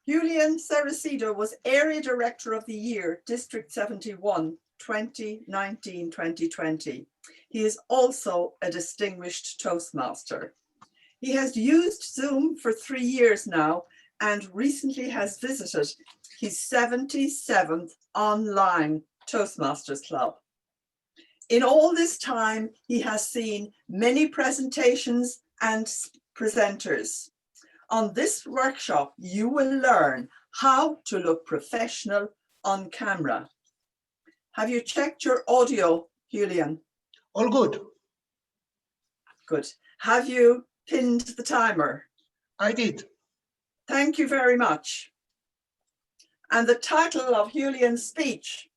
Julian Cereceda was Area Director of the Year, District 71, 2019-2020. He is also a distinguished Toastmaster. He has used Zoom for 3 years now and recently has visited his 77th online Toastmasters Club. In all this time, he has seen many presentations and presenters. On this workshop, you will learn how to look professional on camera. Have you checked your audio, Julian? All good. Good. Have you pinned the timer? I did. Thank you very much. And the title of Julian's speech,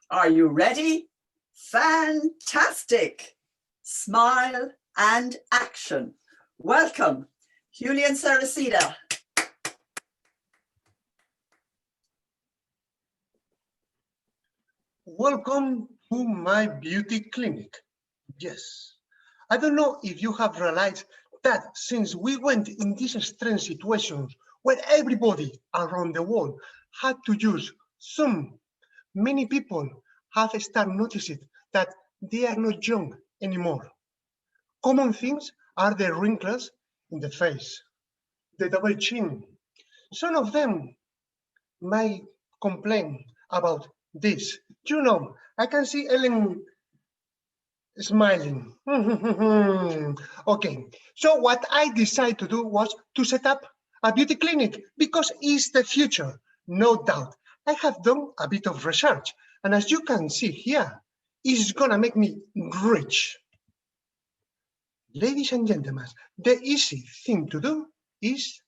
are you ready? Fantastic. Smile and action. Welcome, Julian Cereceda. Welcome to my beauty clinic. Yes, I don't know if you have realized that since we went in these strange situations where everybody around the world had to use Zoom, many people have started noticing that they are not young anymore. Common things are the wrinkles in the face, the double chin. Some of them might complain about this. You know, I can see Ellen smiling. Okay, so what I decided to do was to set up a beauty clinic because it's the future, no doubt. I have done a bit of research, and as you can see here, it's gonna make me rich. Ladies and gentlemen, the easy thing to do is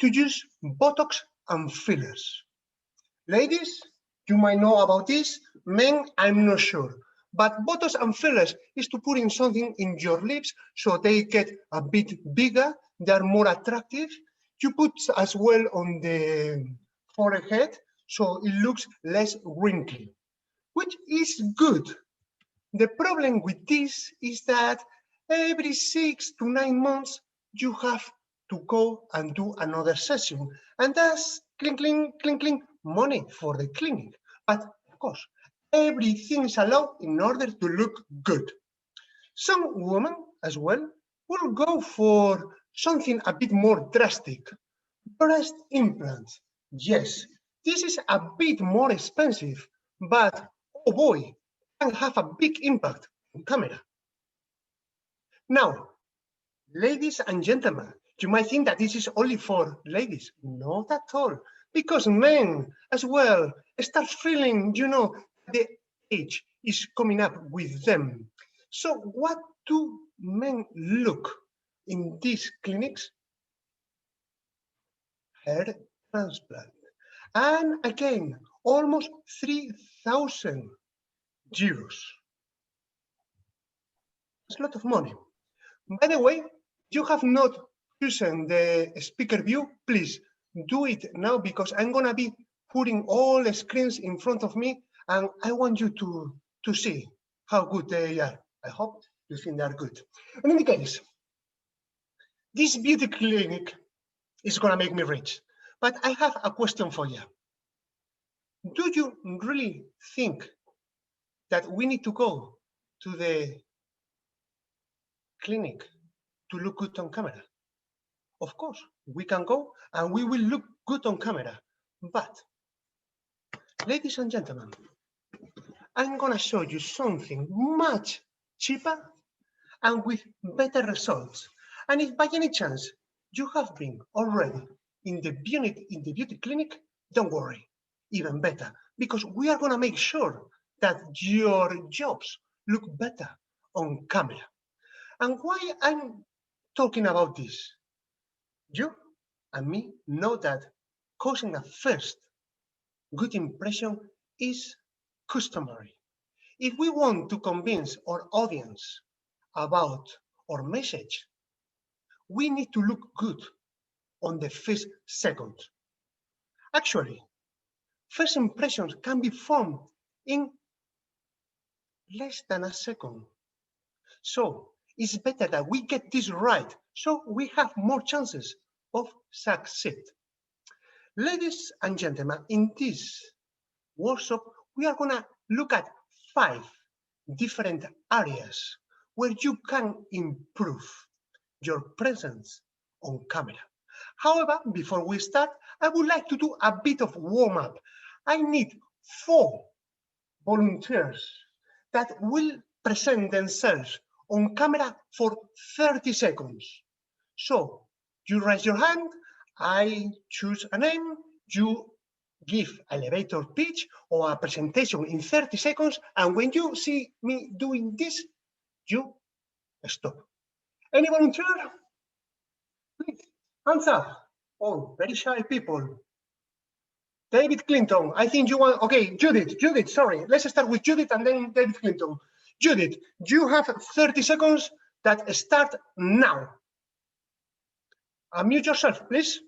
to use Botox and fillers. Ladies, you might know about this. Men, I'm not sure. But Botox and fillers is to put in something in your lips so they get a bit bigger, they're more attractive. You put as well on the forehead so it looks less wrinkly, which is good. The problem with this is that every 6 to 9 months, you have to go and do another session. And that's clink, clink, clink, clink, money for the clinic. But of course, everything is allowed in order to look good. Some women as well will go for something a bit more drastic. Breast implants. Yes, this is a bit more expensive, but oh boy, can have a big impact on camera. Now, ladies and gentlemen, you might think that this is only for ladies. Not at all, because men as well start feeling, you know, the age is coming up with them. So what do men look in these clinics? Hair transplant. And again, almost 3,000 euros. It's a lot of money. By the way, you have not chosen the speaker view, please do it now because I'm gonna be putting all the screens in front of me and I want you to see how good they are. I hope you think they are good. In any case, this beauty clinic is gonna make me rich, but I have a question for you. Do you really think that we need to go to the clinic to look good on camera? Of course, we can go and we will look good on camera. But, ladies and gentlemen, I'm gonna show you something much cheaper and with better results. And if by any chance you have been already in the beauty clinic, don't worry, even better, because we are gonna make sure that your jobs look better on camera. And why I'm talking about this? You and me know that causing a first good impression is customary. If we want to convince our audience about our message, we need to look good on the first second. Actually, first impressions can be formed in less than a second. So it's better that we get this right so we have more chances of succeed. Ladies and gentlemen, in this workshop, we are gonna look at 5 different areas where you can improve your presence on camera. However, before we start, I would like to do a bit of warm-up. I need 4 volunteers that will present themselves on camera for 30 seconds. So you raise your hand, I choose a name, you give elevator pitch or a presentation in 30 seconds, and when you see me doing this, you stop. Any volunteer? Please, hands up. Oh, very shy people. David Clinton, I think you want, okay, Judith, sorry. Let's start with Judith and then David Clinton. Judith, you have 30 seconds that start now. Unmute yourself, please.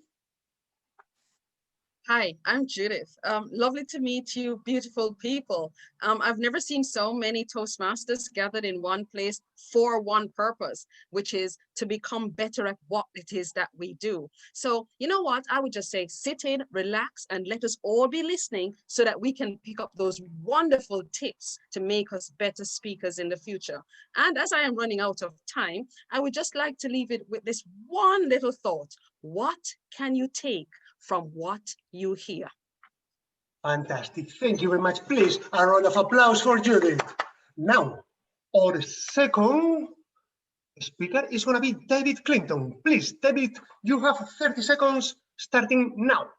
Hi, I'm Judith. Lovely to meet you, beautiful people. I've never seen so many Toastmasters gathered in one place for one purpose, which is to become better at what it is that we do. So, you know what? I would just say sit in, relax, and let us all be listening so that we can pick up those wonderful tips to make us better speakers in the future. And as I am running out of time, I would just like to leave it with this one little thought. What can you take from what you hear? Fantastic. Thank you very much. Please, a round of applause for Judith. Now, our second speaker is going to be David Clinton. Please, David, you have 30 seconds starting now.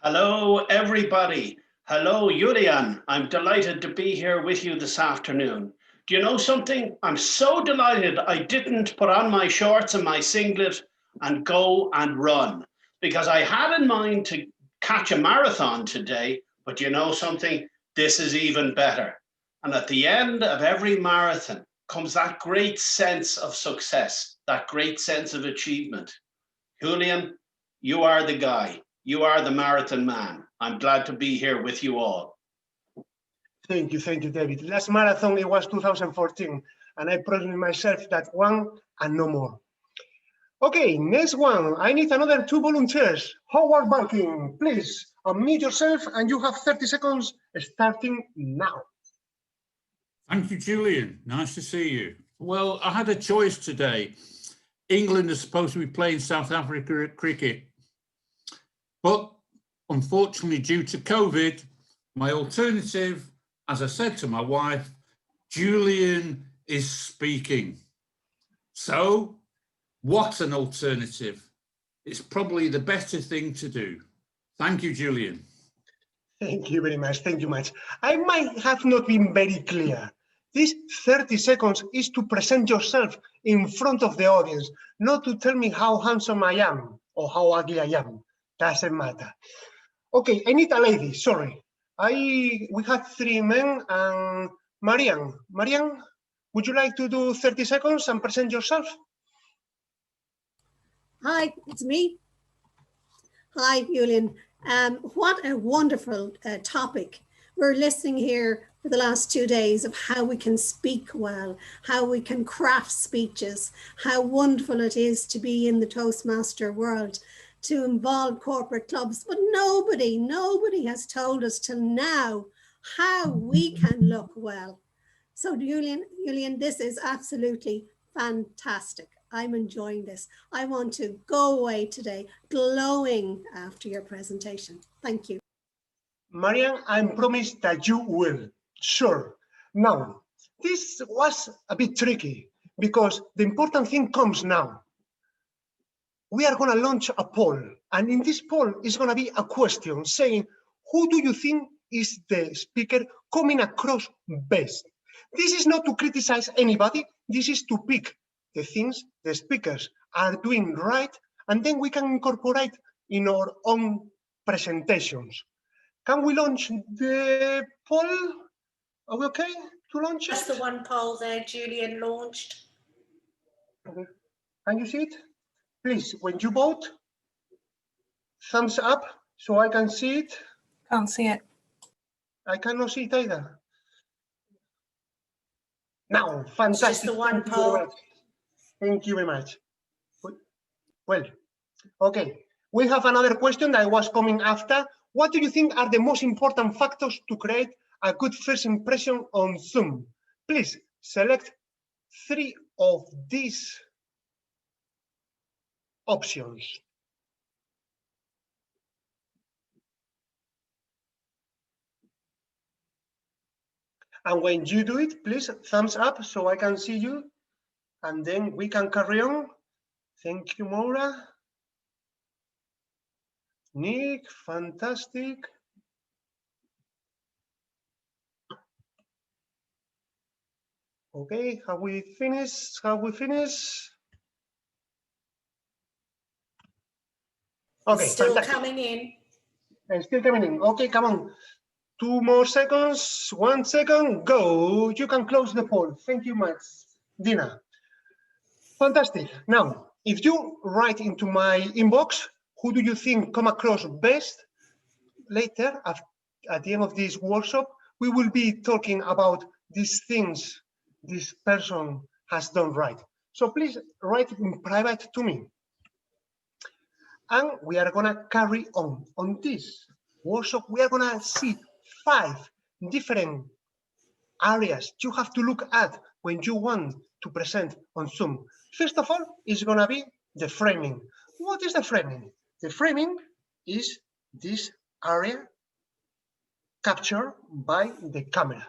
Hello, everybody. Hello, Julian. I'm delighted to be here with you this afternoon. Do you know something? I'm so delighted I didn't put on my shorts and my singlet and go and run, because I had in mind to catch a marathon today, but you know something? This is even better. And at the end of every marathon comes that great sense of success, that great sense of achievement. Julian, you are the guy. You are the marathon man. I'm glad to be here with you all. Thank you, David. Last marathon, it was 2014, and I promised myself that one and no more. Okay, next one. I need another 2 volunteers. Howard Barking, please unmute yourself, and you have 30 seconds starting now. Thank you, Julian. Nice to see you. Well, I had a choice today. England is supposed to be playing South Africa at cricket, but unfortunately, due to COVID, my alternative, as I said to my wife, Julian is speaking. So, what an alternative. It's probably the better thing to do. Thank you, Julian. Thank you very much. Thank you much. I might have not been very clear. This 30 seconds is to present yourself in front of the audience, not to tell me how handsome I am or how ugly I am. Doesn't matter. Okay, I need a lady, sorry. We had 3 men and Marian. Marian, would you like to do 30 seconds and present yourself? Hi, it's me. Hi, Julian. What a wonderful topic. We're listening here for the last 2 days of how we can speak well, how we can craft speeches, how wonderful it is to be in the Toastmaster world, to involve corporate clubs. But nobody has told us till now how we can look well. So Julian, this is absolutely fantastic. I'm enjoying this. I want to go away today glowing after your presentation. Thank you. Marian, I promise that you will. Sure. Now, this was a bit tricky because the important thing comes now. We are going to launch a poll, and in this poll is going to be a question saying, who do you think is the speaker coming across best? This is not to criticize anybody. This is to pick the things the speakers are doing right, and then we can incorporate in our own presentations. Can we launch the poll? Are we okay to launch it? That's the one poll there Julian launched. Okay. Can you see it? Please, when you vote, thumbs up so I can see it. Can't see it. I cannot see it either. Now, fantastic. It's just the one poll. Thank you very much. Well, okay. We have another question that was coming after. What do you think are the most important factors to create a good first impression on Zoom? Please select 3 of these options. And when you do it, please thumbs up so I can see you, and then we can carry on. Thank you, Maura. Nick, fantastic. Okay, have we finished? Have we finished? Okay, Still fantastic. coming in. And still coming in. Okay, come on. 2 more seconds. 1 second. Go. You can close the poll. Thank you much, Dina. Fantastic. Now, if you write into my inbox, who do you think come across best? Later, at the end of this workshop, we will be talking about these things this person has done right. So please write in private to me. And we are gonna carry on this workshop. We are gonna see 5 different areas you have to look at when you want to present on Zoom. First of all, it's gonna be the framing. What is the framing? The framing is this area captured by the camera.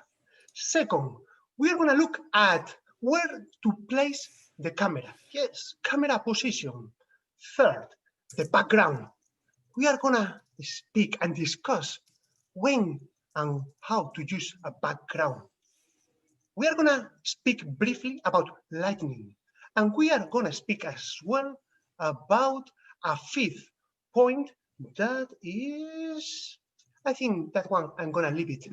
Second, we're gonna look at where to place the camera. Yes, camera position. Third, the background. We are gonna speak and discuss when and how to use a background. We are gonna speak briefly about lighting, and we are gonna speak as well about a 5th point that is, I think that one I'm gonna leave it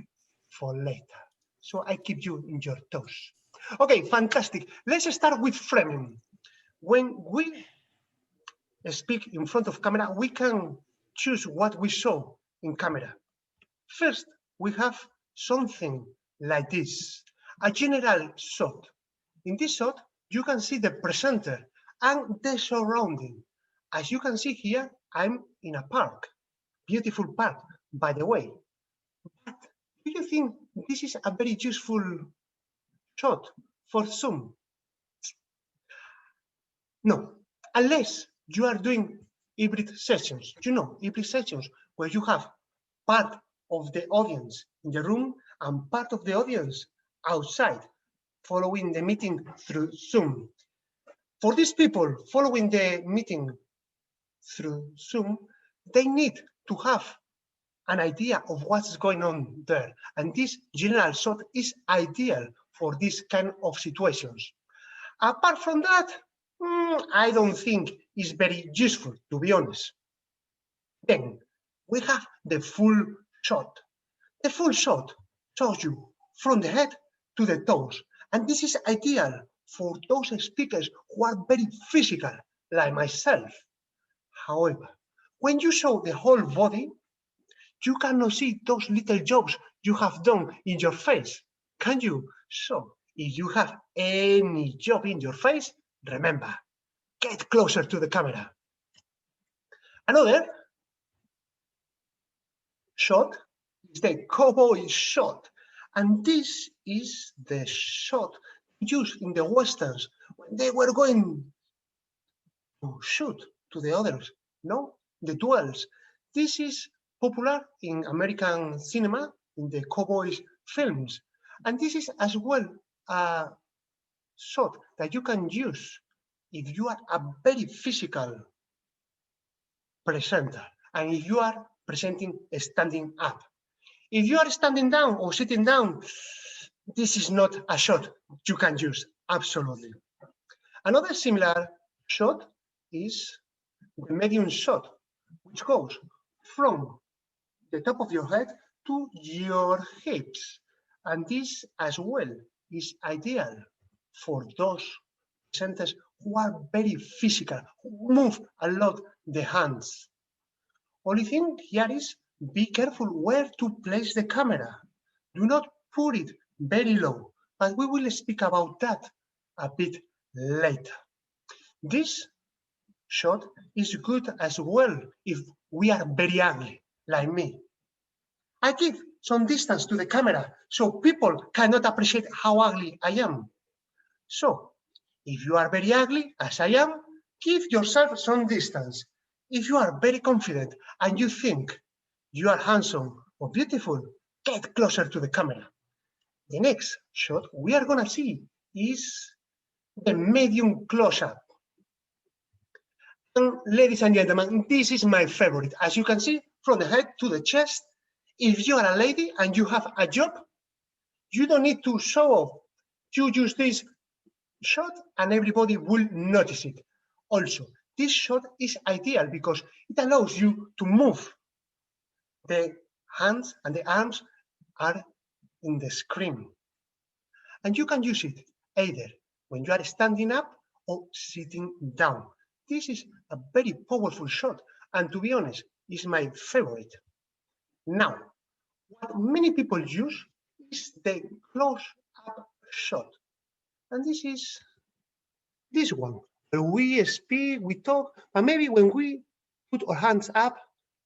for later. So I keep you in your toes. Okay, fantastic. Let's start with framing. When we speak in front of camera, we can choose what we saw in camera. First, we have something like this, a general shot. In this shot, you can see the presenter and the surrounding. As you can see here, I'm in a park, beautiful park, by the way. But do you think this is a very useful shot for Zoom? No, unless you are doing hybrid sessions. You know, hybrid sessions where you have part of the audience in the room and part of the audience outside following the meeting through Zoom. For these people following the meeting through Zoom, they need to have an idea of what's going on there. And this general shot is ideal for this kind of situations. Apart from that, I don't think it's very useful, to be honest. Then we have the full shot. The full shot shows you from the head to the toes. And this is ideal for those speakers who are very physical, like myself. However, when you show the whole body, you cannot see those little jobs you have done in your face, can you? So if you have any job in your face, remember, get closer to the camera. Another shot is the cowboy shot. And this is the shot used in the Westerns when they were going to shoot to the others, no? The duels. This is popular in American cinema, in the cowboys films. And this is as well a shot that you can use if you are a very physical presenter and if you are presenting standing up. If you are standing down or sitting down, this is not a shot you can use, absolutely. Another similar shot is the medium shot, which goes from the top of your head to your hips. And this as well is ideal for those presenters who are very physical, who move a lot the hands. Only thing here is be careful where to place the camera. Do not put it very low, but we will speak about that a bit later. This shot is good as well if we are very ugly, like me. I give some distance to the camera so people cannot appreciate how ugly I am. So, if you are very ugly, as I am, give yourself some distance. If you are very confident and you think you are handsome or beautiful, get closer to the camera. The next shot we are gonna see is the medium close-up. And ladies and gentlemen, this is my favorite. As you can see, from the head to the chest, if you are a lady and you have a job, you don't need to show off. You use this shot and everybody will notice it. Also, this shot is ideal because it allows you to move. The hands and the arms are in the screen. And you can use it either when you are standing up or sitting down. This is a very powerful shot, and to be honest, is my favorite. Now, what many people use is the close-up shot. And this is this one. When we speak, we talk, but maybe when we put our hands up,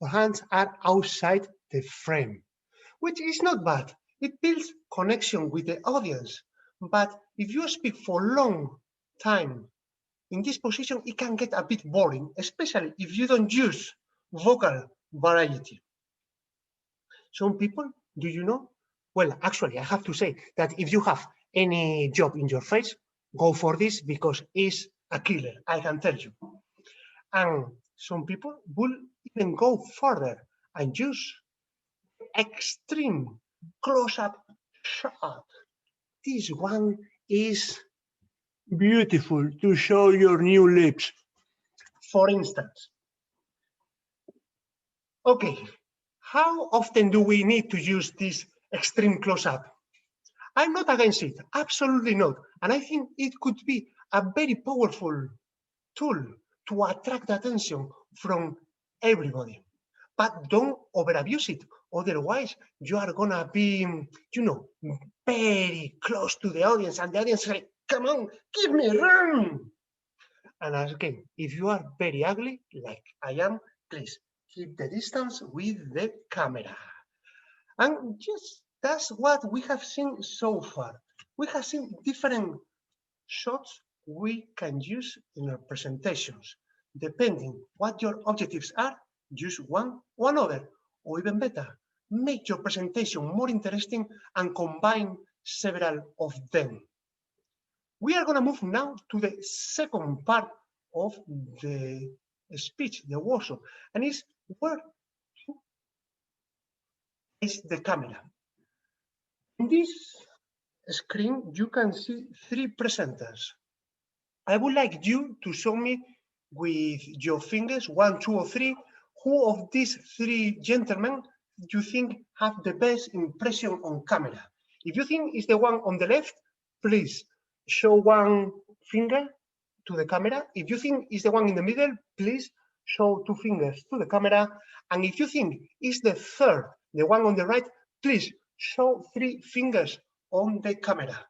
our hands are outside the frame, which is not bad. It builds connection with the audience. But if you speak for a long time in this position, it can get a bit boring, especially if you don't use vocal variety. Some people, do you know? Well, actually, I have to say that if you have any job in your face, go for this because it's a killer, I can tell you. And some people will even go further and use extreme close-up shot. This one is beautiful to show your new lips. For instance, okay, how often do we need to use this extreme close-up? I'm not against it, absolutely not. And I think it could be a very powerful tool to attract attention from everybody. But don't overabuse it. Otherwise, you are gonna be, very close to the audience, and the audience say, come on, give me room. And again, if you are very ugly, like I am, please keep the distance with the camera. And just that's what we have seen so far. We have seen different shots we can use in our presentations. Depending what your objectives are, use one or another, or even better, make your presentation more interesting and combine several of them. We are going to move now to the second part of the speech, the workshop, and it's where is the camera. In this screen, you can see three presenters. I would like you to show me with your fingers, 1, 2, or 3, who of these three gentlemen you think have the best impression on camera. If you think it's the one on the left, please show one finger to the camera. If you think it's the one in the middle, please show 2 fingers to the camera. And if you think it's the third, the one on the right, please show 3 fingers on the camera.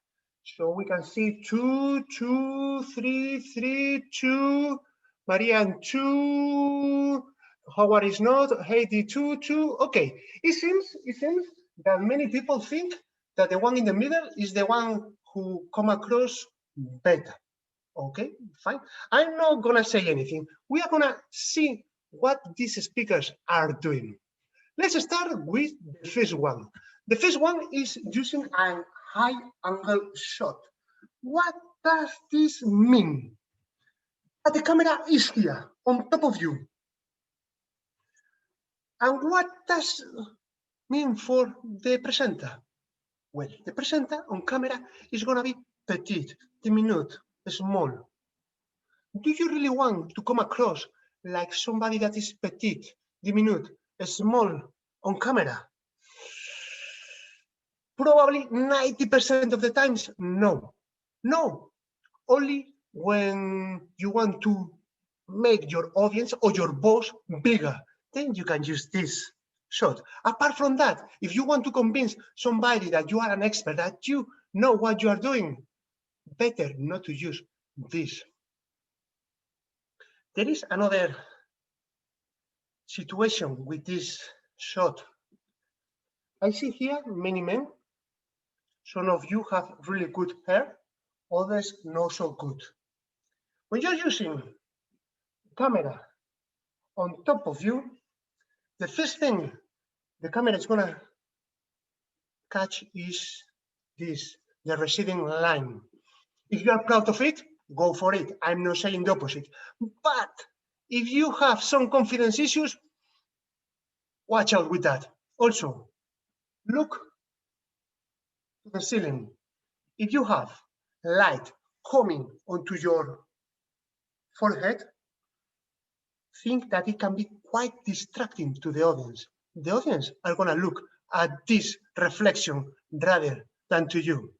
So we can see 2, 2, 3, 3, 2, Marianne 2, Howard is not, Heidi 2, 2. Okay, it seems that many people think that the one in the middle is the one who come across better. Okay, fine. I'm not gonna say anything. We are gonna see what these speakers are doing. Let's start with the first one. The first one is using a high angle shot. What does this mean? That the camera is here on top of you. And what does it mean for the presenter? Well, the presenter on camera is going to be petite, diminutive, small. Do you really want to come across like somebody that is petite, diminutive, small on camera? Probably 90% of the times, no. No, only when you want to make your audience or your boss bigger, then you can use this shot. Apart from that, if you want to convince somebody that you are an expert, that you know what you are doing, better not to use this. There is another situation with this shot. I see here many men. Some of you have really good hair, others not so good. When you're using camera on top of you, the first thing the camera is gonna catch is this, the receding line. If you are proud of it, go for it. I'm not saying the opposite. But if you have some confidence issues, watch out with that. Also, look to the ceiling. If you have light coming onto your forehead, think that it can be quite distracting to the audience. The audience are gonna look at this reflection rather than to you.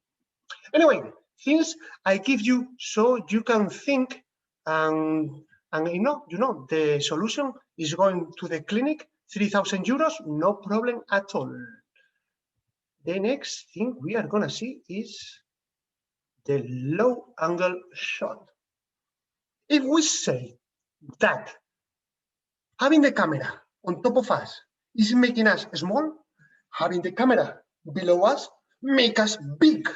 Anyway, things I give you so you can think, and you know the solution is going to the clinic, 3,000 euros, no problem at all. The next thing we are gonna see is the low angle shot. If we say that having the camera on top of us is making us small, having the camera below us make us big.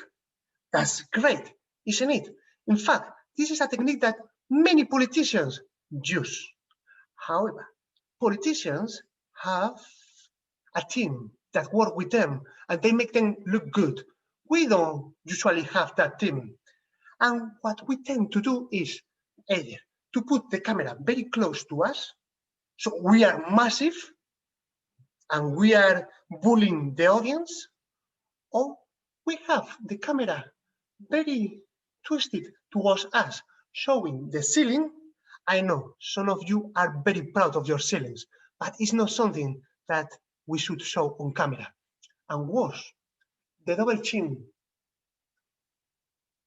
That's great, isn't it? In fact, this is a technique that many politicians use. However, politicians have a team that work with them and they make them look good. We don't usually have that team. And what we tend to do is either to put the camera very close to us, so we are massive and we are bullying the audience, or we have the camera very twisted towards us, showing the ceiling. I know some of you are very proud of your ceilings, but it's not something that we should show on camera. And worse, the double chin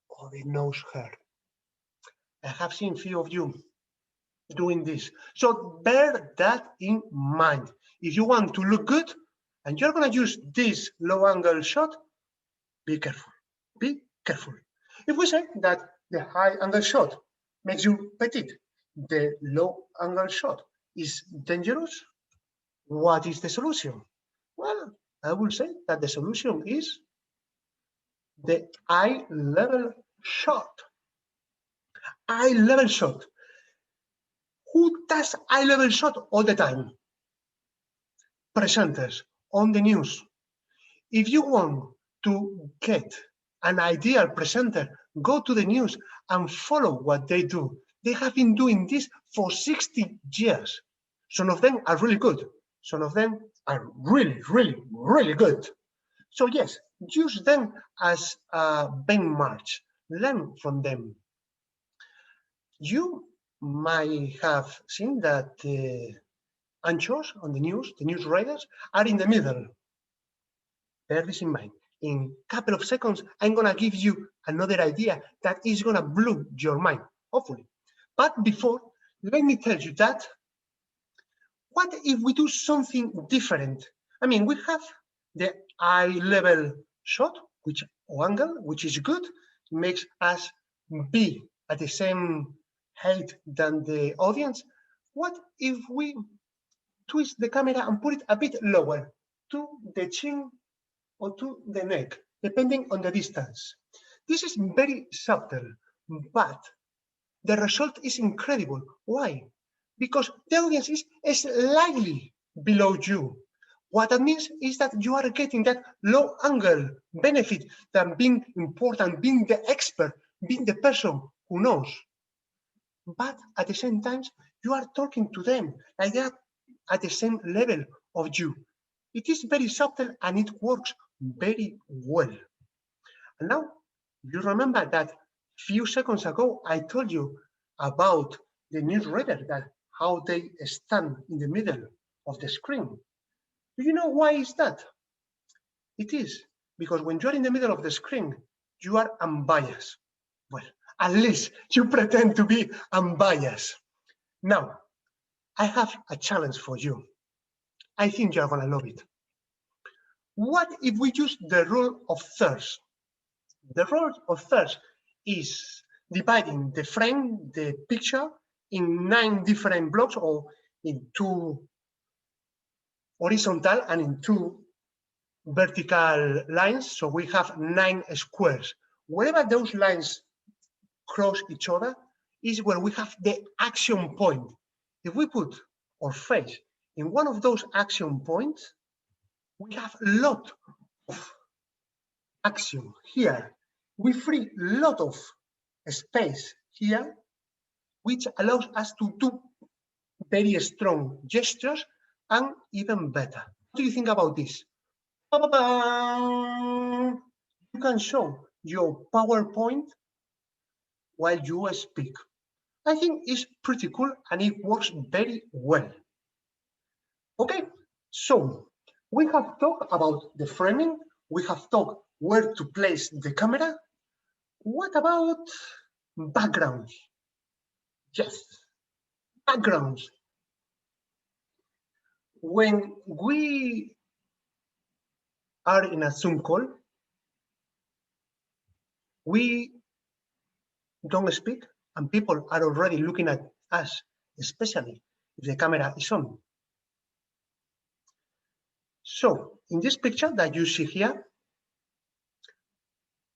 or the nose hair. I have seen few of you doing this. So bear that in mind. If you want to look good and you're gonna use this low angle shot, be careful, be careful. If we say that the high angle shot makes you petite, the low angle shot is dangerous, what is the solution? Well, I will say that the solution is the eye level shot. Eye level shot. Who does eye level shot all the time? Presenters on the news. If you want to get an ideal presenter, go to the news and follow what they do. They have been doing this for 60 years. Some of them are really good. Some of them are really, really, really good. So yes, use them as a benchmark. Learn from them. You might have seen that the anchors on the news writers are in the middle. Bear this in mind. In a couple of seconds, I'm gonna give you another idea that is gonna blow your mind, hopefully. But before, let me tell you that, what if we do something different? I mean, we have the eye level shot, or angle, which is good, makes us be at the same height than the audience. What if we twist the camera and put it a bit lower to the chin or to the neck, depending on the distance? This is very subtle, but the result is incredible. Why? Because the audience is slightly below you. What that means is that you are getting that low angle benefit than being important, being the expert, being the person who knows. But at the same time, you are talking to them like they are at the same level of you. It is very subtle and it works very well. And now you remember that few seconds ago I told you about the newsreader, that how they stand in the middle of the screen. Do you know why is that? It is because when you're in the middle of the screen, you are unbiased. Well, at least you pretend to be unbiased. Now, I have a challenge for you. I think you're gonna love it. What if we use the rule of thirds? The rule of thirds is dividing the frame, the picture, in 9 different blocks, or in 2 horizontal and in 2 vertical lines. So we have 9 squares. Wherever those lines cross each other is where we have the action point. If we put our face in one of those action points, we have a lot of action here. We free a lot of space here, which allows us to do very strong gestures and even better. What do you think about this? You can show your PowerPoint while you speak. I think it's pretty cool and it works very well. Okay, so we have talked about the framing. We have talked where to place the camera. What about backgrounds? Yes, backgrounds. When we are in a Zoom call, we don't speak and people are already looking at us, especially if the camera is on. So in this picture that you see here,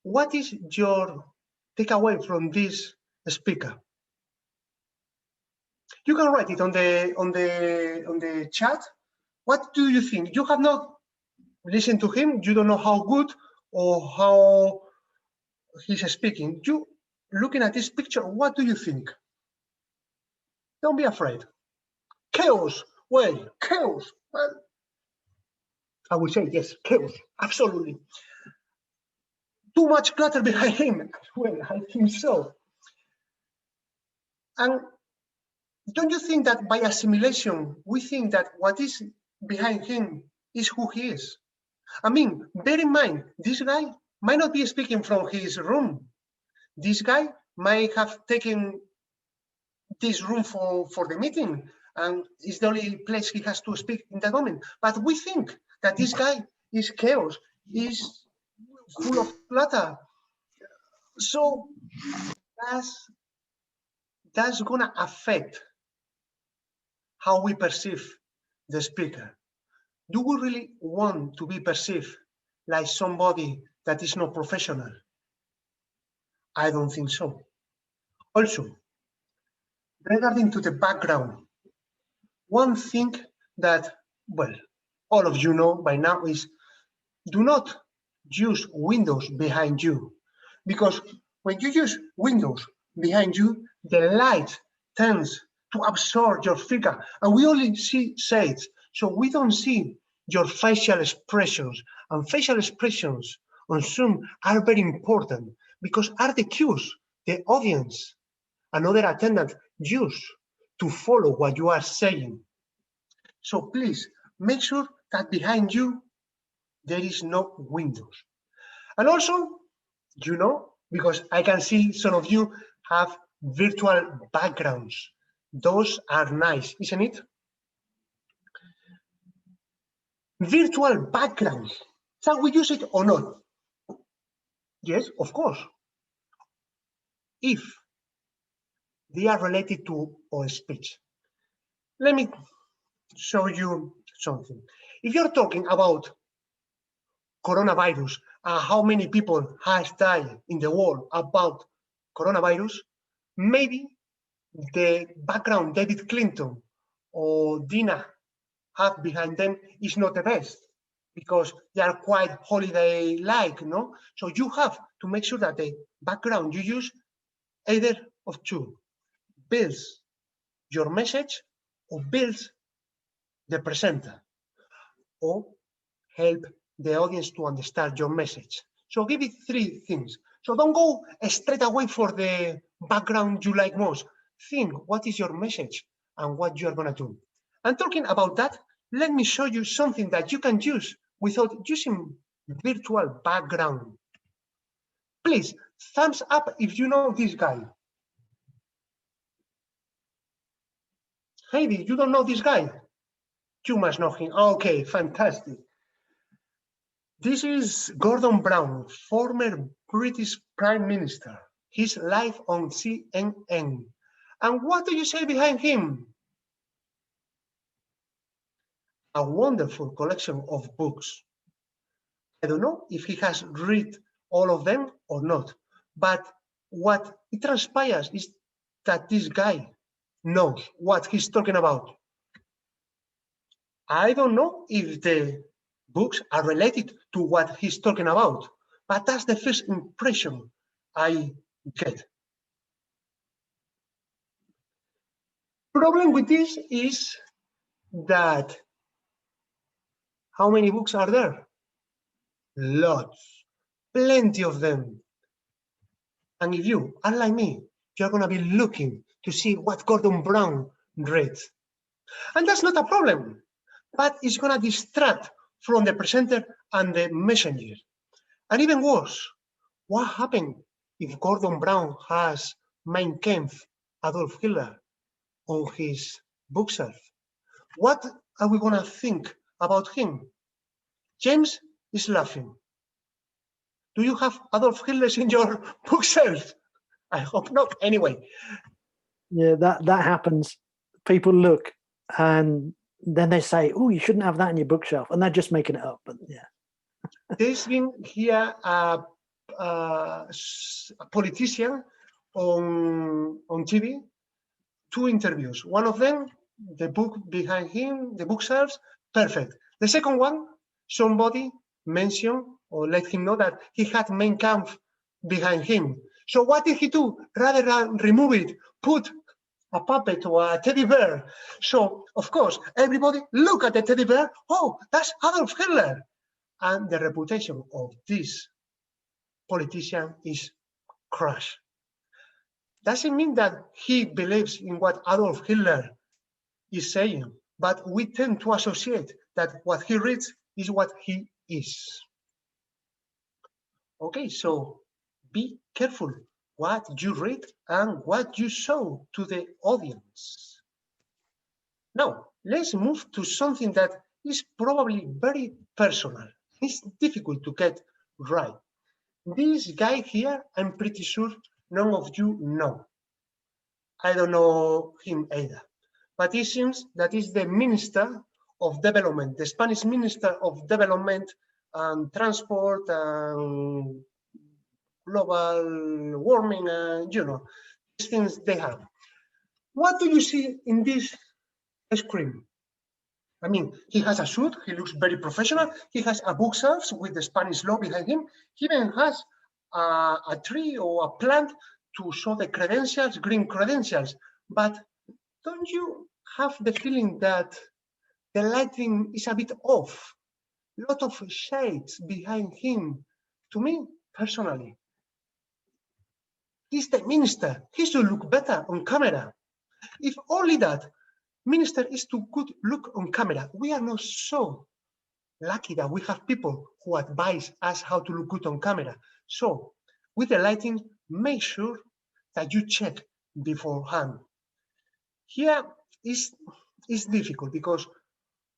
what is your takeaway from this speaker? You can write it on the chat. What do you think? You have not listened to him. You don't know how good or how he's speaking. You looking at this picture, what do you think? Don't be afraid. Chaos. Well, chaos. Well, I would say yes, chaos. Absolutely. Too much clutter behind him. Well, I think so. And don't you think that by assimilation, we think that what is behind him is who he is? I mean, bear in mind, this guy might not be speaking from his room. This guy might have taken this room for the meeting, and it's the only place he has to speak in that moment. But we think that this guy is chaos, is full of clutter. So that's gonna affect how we perceive the speaker. Do we really want to be perceived like somebody that is not professional? I don't think so. Also, regarding to the background, one thing that, well, all of you know by now is do not use windows behind you, because when you use windows behind you, the light tends to absorb your figure, and we only see shades, so we don't see your facial expressions. And facial expressions on Zoom are very important because are the cues the audience and other attendants use to follow what you are saying. So please make sure that behind you there is no windows. And also, you know, because I can see some of you have virtual backgrounds. Those are nice, isn't it? Virtual backgrounds. Shall we use it or not? Yes, of course. If they are related to our speech. Let me show you something. If you're talking about coronavirus and how many people has died in the world about coronavirus, maybe the background David Clinton or Dina have behind them is not the best because they are quite holiday-like, no? So you have to make sure that the background you use either of two builds your message or builds the presenter or help the audience to understand your message. So give it 3 things. So don't go straight away for the background you like most. Think what is your message and what you are going to do. And talking about that, let me show you something that you can use without using virtual background. Please, thumbs up if you know this guy. Heidi, you don't know this guy? You must know him. Okay, fantastic. This is Gordon Brown, former British Prime Minister. He's live on CNN. And what do you say behind him? A wonderful collection of books. I don't know if he has read all of them or not, but what it transpires is that this guy knows what he's talking about. I don't know if the books are related to what he's talking about, but that's the first impression I get. Problem with this is that how many books are there? Lots, plenty of them. And if you are like me, you're going to be looking to see what Gordon Brown read. And that's not a problem, but it's going to distract from the presenter and the messenger. And even worse, what happened if Gordon Brown has Mein Kampf, Adolf Hitler, on his bookshelf? What are we going to think about him? James is laughing. Do you have Adolf Hitler in your bookshelf? I hope not. Anyway. Yeah, that happens. People look and then they say, oh, you shouldn't have that in your bookshelf. And they're just making it up. But yeah. There's been here a politician on TV, 2 interviews. One of them, the book behind him, the bookshelves, perfect. The second one, somebody mentioned or let him know that he had Mein Kampf behind him. So what did he do? Rather than remove it, put a puppet or a teddy bear. So, of course, everybody look at the teddy bear. Oh, that's Adolf Hitler. And the reputation of this politician is crushed. Doesn't mean that he believes in what Adolf Hitler is saying, but we tend to associate that what he reads is what he is. Okay, so be careful what you read and what you show to the audience. Now, let's move to something that is probably very personal. It's difficult to get right. This guy here, I'm pretty sure none of you know. I don't know him either. But it seems that is the Minister of Development, the Spanish Minister of Development and Transport and global warming, and these things they have. What do you see in this screen? I mean, he has a suit, he looks very professional, he has a bookshelf with the Spanish law behind him, he even has a tree or a plant to show the credentials, green credentials. But don't you have the feeling that the lighting is a bit off? A lot of shades behind him. To me, personally, he's the minister. He should look better on camera. If only that minister is too good look on camera. We are not so lucky that we have people who advise us how to look good on camera. So with the lighting, make sure that you check beforehand. Here is difficult because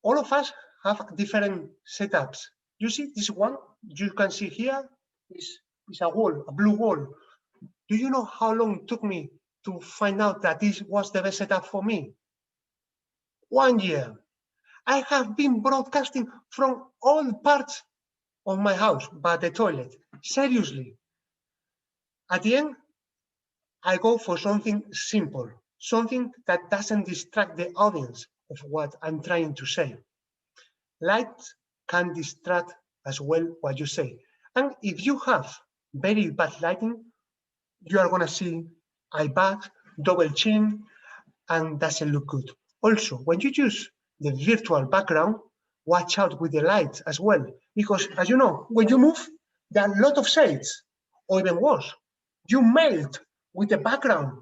all of us have different setups. You see this one, you can see here is a wall, a blue wall. Do you know how long it took me to find out that this was the best setup for me? 1 year. I have been broadcasting from all parts of my house, but the toilet. Seriously. At the end, I go for something simple, something that doesn't distract the audience of what I'm trying to say. Lights can distract as well what you say. And if you have very bad lighting, you are going to see eye bag, double chin, and doesn't look good. Also, when you use the virtual background, watch out with the lights as well, because as you know, when you move, there are a lot of shades, or even worse, you melt with the background.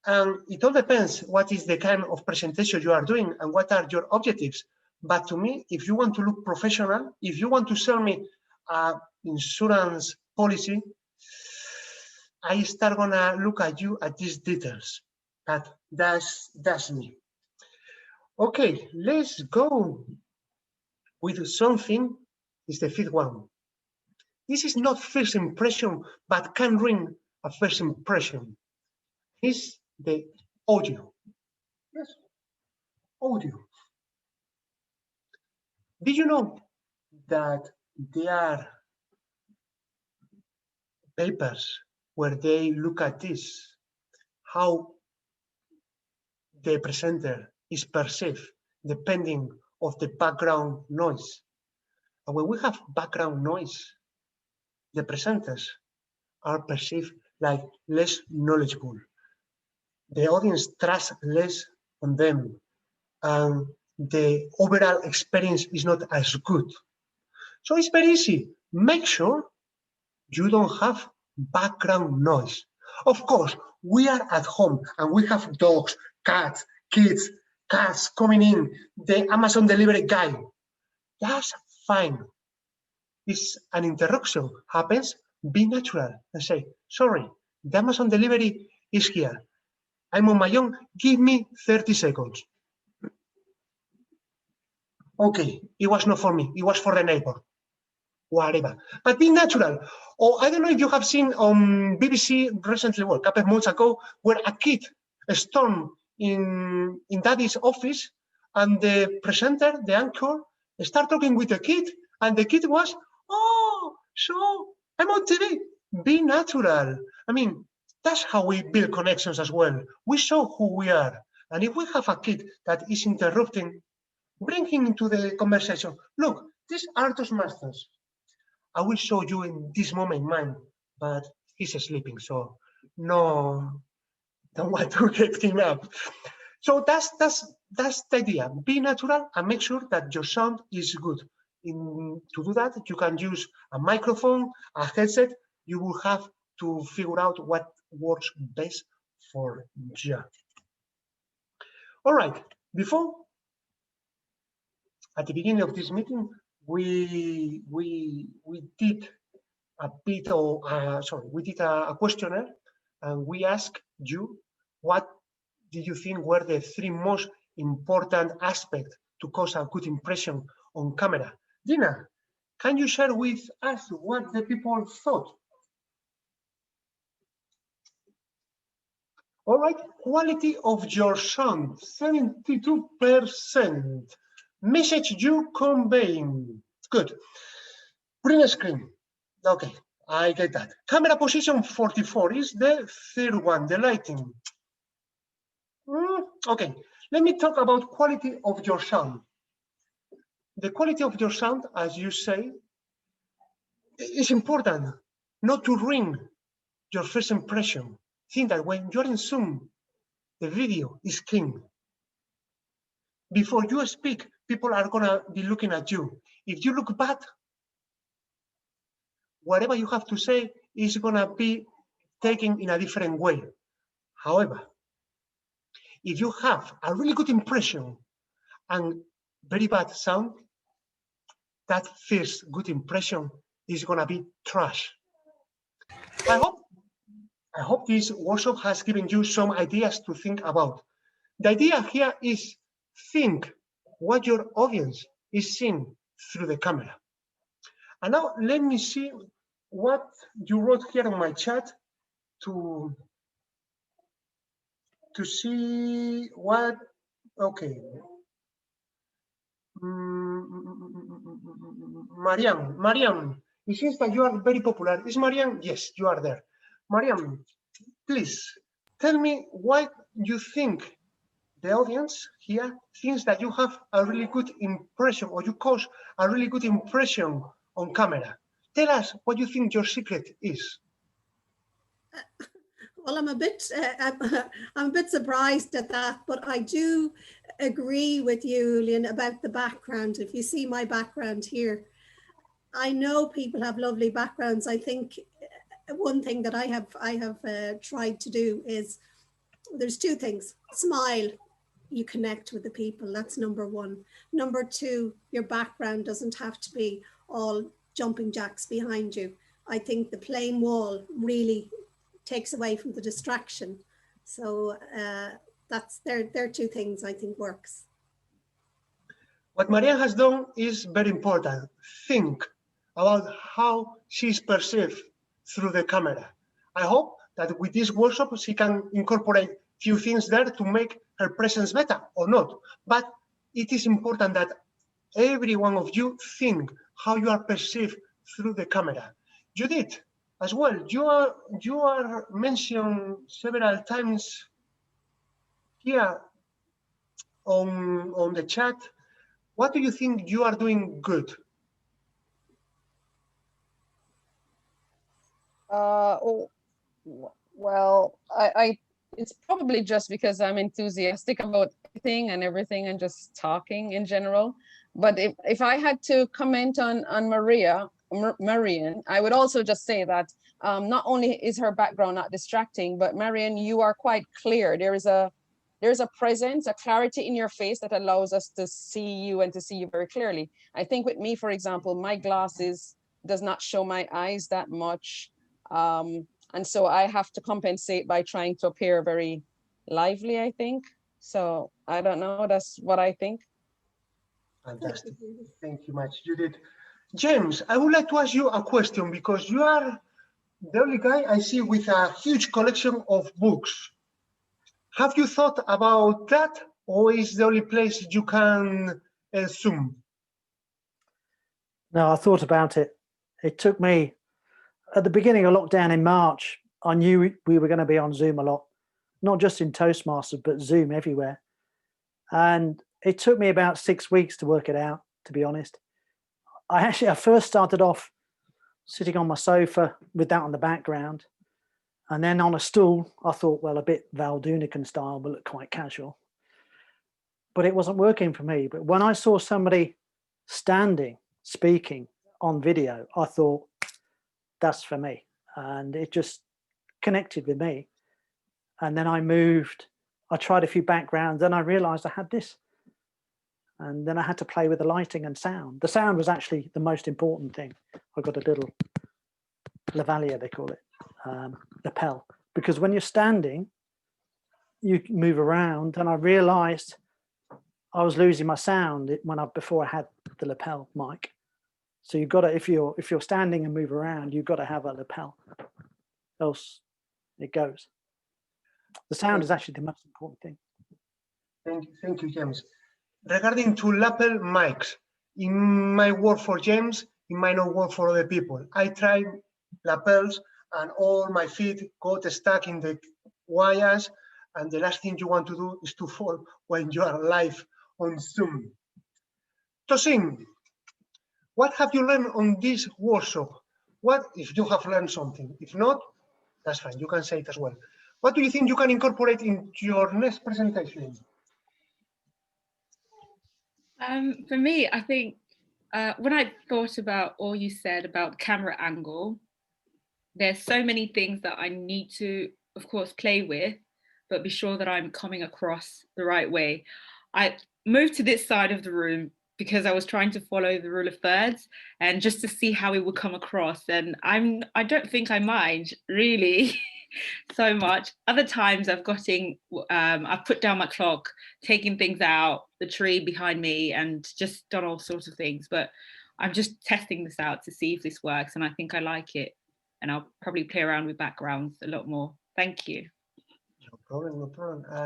And it all depends what is the kind of presentation you are doing and what are your objectives. But to me, if you want to look professional, if you want to sell me an insurance policy, I start gonna look at you at these details. But that's me. Okay, let's go with something. Is the fifth one. This is not first impression, but can ruin a first impression. is the audio. Yes, audio. Did you know that there are papers where they look at this, how the presenter is perceived depending of the background noise? And when we have background noise, the presenters are perceived like less knowledgeable. The audience trusts less on them, and the overall experience is not as good. So it's very easy. Make sure you don't have background noise. Of course, we are at home and we have dogs, cats, kids, cats coming in, the Amazon delivery guy. That's fine. If an interruption happens, be natural and say, sorry, the Amazon delivery is here. I'm on my own, give me 30 seconds. Okay, it was not for me, it was for the neighbor. Whatever, but be natural. Or I don't know if you have seen on BBC recently, well, a couple of months ago, where a kid stormed in daddy's office, and the presenter, the anchor, started talking with the kid, and the kid was, oh, so I'm on TV. Be natural. I mean, that's how we build connections as well. We show who we are. And if we have a kid that is interrupting, bring him into the conversation. Look, these are Toastmasters. I will show you in this moment mine, but he's sleeping, so no, don't want to get him up. So that's the idea. Be natural and make sure that your sound is good. To do that, you can use a microphone, a headset. You will have to figure out what works best for you. All right, at the beginning of this meeting, we did a bit of we did a questionnaire, and we asked you what did you think were the 3 most important aspects to cause a good impression on camera. Dina, can you share with us what the people thought? All right, quality of your sound, 72%. Message you conveying, good. Green screen, okay, I get that. Camera position 44 is the 3rd one, the lighting. Okay, let me talk about quality of your sound. The quality of your sound, as you say, is important, not to ruin your first impression. Think that when you're in Zoom, the video is king. Before you speak, people are gonna be looking at you. If you look bad, whatever you have to say is gonna be taken in a different way. However, if you have a really good impression and very bad sound, that first good impression is gonna be trash. I hope this workshop has given you some ideas to think about. The idea here is think what your audience is seeing through the camera. And now let me see what you wrote here on my chat to see what, okay. Mariam, it seems that you are very popular. Is Mariam? Yes, you are there. Mariam, please tell me why you think the audience here thinks that you have a really good impression, or you cause a really good impression on camera. Tell us what you think your secret is. Well, I'm a bit surprised at that, but I do agree with you, Julian, about the background. If you see my background here, I know people have lovely backgrounds. I think one thing that I have tried to do is, there's 2 things. Smile, you connect with the people. That's number 1. Number 2, your background doesn't have to be all jumping jacks behind you. I think the plain wall really takes away from the distraction. So they're 2 things I think works. What Maria has done is very important. Think about how she's perceived through the camera. I hope that with this workshop, she can incorporate few things there to make her presence better or not. But it is important that every one of you think how you are perceived through the camera. Judith, as well, you are mentioned several times here on the chat. What do you think you are doing good? Well, it's probably just because I'm enthusiastic about everything and just talking in general. But if I had to comment on Marian, I would also just say that not only is her background not distracting, but Marian, you are quite clear. There's a presence, a clarity in your face that allows us to see you and to see you very clearly. I think with me, for example, my glasses does not show my eyes that much. And so I have to compensate by trying to appear very lively, I think. So I don't know, that's what I think. Fantastic. Thank you much, Judith. James, I would like to ask you a question because you are the only guy I see with a huge collection of books. Have you thought about that, or is the only place you can Zoom? No, I thought about it. It took me, at the beginning of lockdown in March, I knew we were going to be on Zoom a lot, not just in Toastmasters, but Zoom everywhere. And it took me about 6 weeks to work it out, to be honest. I first started off sitting on my sofa with that on the background. And then on a stool, I thought, well, a bit Val Doonican style, but look quite casual. But it wasn't working for me. But when I saw somebody standing, speaking on video, I thought, that's for me. And it just connected with me. And then I tried a few backgrounds, then I realized I had this. And then I had to play with the lighting and sound. The sound was actually the most important thing. I got a little lavalier, they call it, lapel. Because when you're standing, you move around, and I realized I was losing my sound before I had the lapel mic. So you've got to, if you're standing and move around, you've got to have a lapel, else it goes. The sound is actually the most important thing. Thank you, James. Regarding to lapel mics, it might work for James, it might not work for other people. I tried lapels and all my feet got stuck in the wires, and the last thing you want to do is to fall when you are live on Zoom. Tosin, what have you learned on this workshop? What if you have learned something? If not, that's fine, you can say it as well. What do you think you can incorporate into your next presentation? For me, I think when I thought about all you said about camera angle, there's so many things that I need to, of course, play with, but be sure that I'm coming across the right way. I moved to this side of the room because I was trying to follow the rule of thirds and just to see how it would come across. And I don't think I mind really so much. Other times I've put down my clock, taken things out, the tree behind me, and just done all sorts of things. But I'm just testing this out to see if this works, and I think I like it. And I'll probably play around with backgrounds a lot more. Thank you. No problem.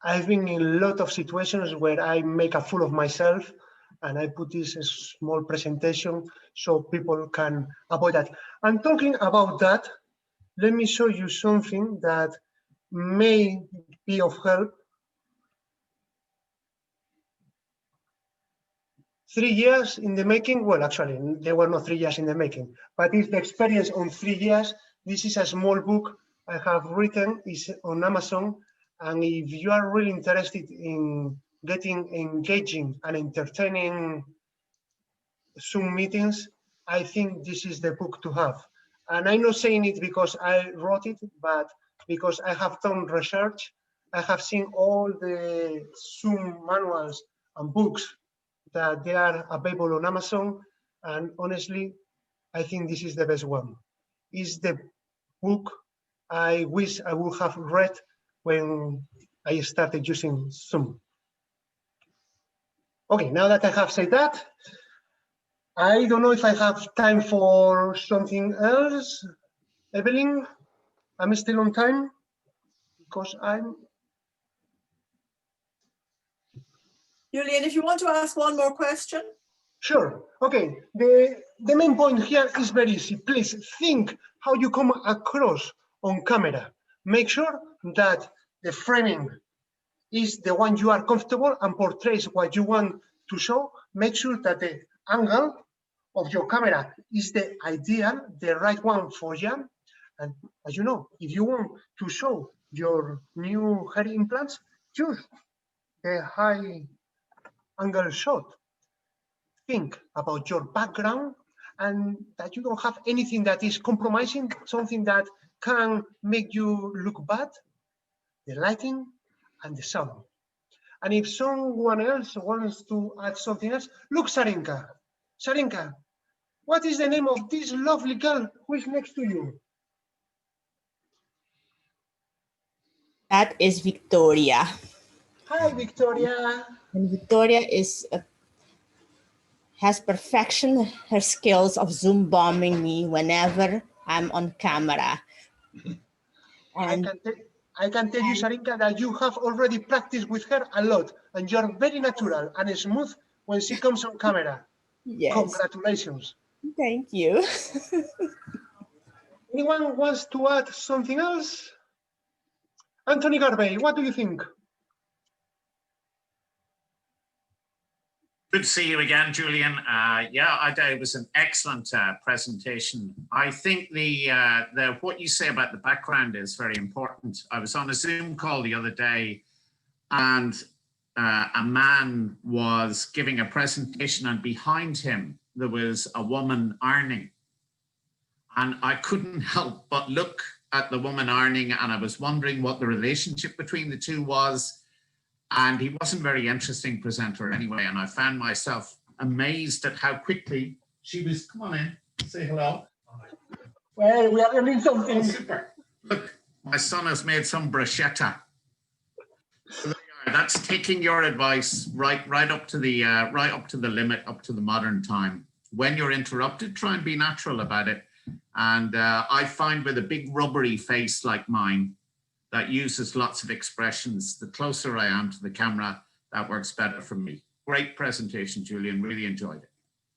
I've been in a lot of situations where I make a fool of myself, and I put this small presentation so people can avoid that. And talking about that, let me show you something that may be of help. 3 years in the making. Well, actually, there were not 3 years in the making, but it's the experience on 3 years. This is a small book I have written. It's on Amazon. And if you are really interested in getting engaging and entertaining Zoom meetings, I think this is the book to have. And I'm not saying it because I wrote it, but because I have done research. I have seen all the Zoom manuals and books that they are available on Amazon. And honestly, I think this is the best one. It's the book I wish I would have read when I started using Zoom. Okay, now that I have said that, I don't know if I have time for something else. Evelyn, I'm still on time because I'm. Julian, if you want to ask one more question. Sure. Okay. The main point here is very easy. Please think how you come across on camera. Make sure that the framing is the one you are comfortable and portrays what you want to show. Make sure that the angle of your camera is the ideal, the right one for you. And as you know, if you want to show your new hair implants, choose the high angle shot. Think about your background and that you don't have anything that is compromising, something that can make you look bad, the lighting and the sound. And if someone else wants to add something else, look, Sarinka. Sarinka, what is the name of this lovely girl who is next to you? That is Victoria. Hi, Victoria. And Victoria has perfected her skills of Zoom bombing me whenever I'm on camera. And I can tell you, Sarinka, that you have already practiced with her a lot, and you're very natural and smooth when she comes on camera. yes. Congratulations. Thank you. Anyone wants to add something else? Anthony Garvey, what do you think? Good to see you again, Julian. Yeah, I thought it was an excellent presentation. I think what you say about the background is very important. I was on a Zoom call the other day, and a man was giving a presentation, and behind him there was a woman ironing. And I couldn't help but look at the woman ironing, and I was wondering what the relationship between the two was. And he wasn't a very interesting presenter anyway. And I found myself amazed at how quickly she was. Come on in, say hello. Well, we are learning something. Oh, super. Look, my son has made some bruschetta. So there you are. That's taking your advice right up to the limit, up to the modern time. When you're interrupted, try and be natural about it. And I find with a big rubbery face like mine, that uses lots of expressions, the closer I am to the camera, that works better for me. Great presentation, Julian, really enjoyed it.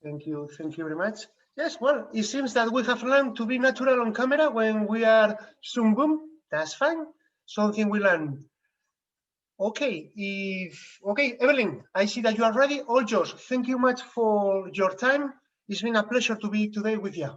Thank you very much. Yes, well, it seems that we have learned to be natural on camera when we are Zoom boom, that's fine, something we learn. Okay, Evelyn, I see that you are ready, all yours. Thank you much for your time. It's been a pleasure to be today with you.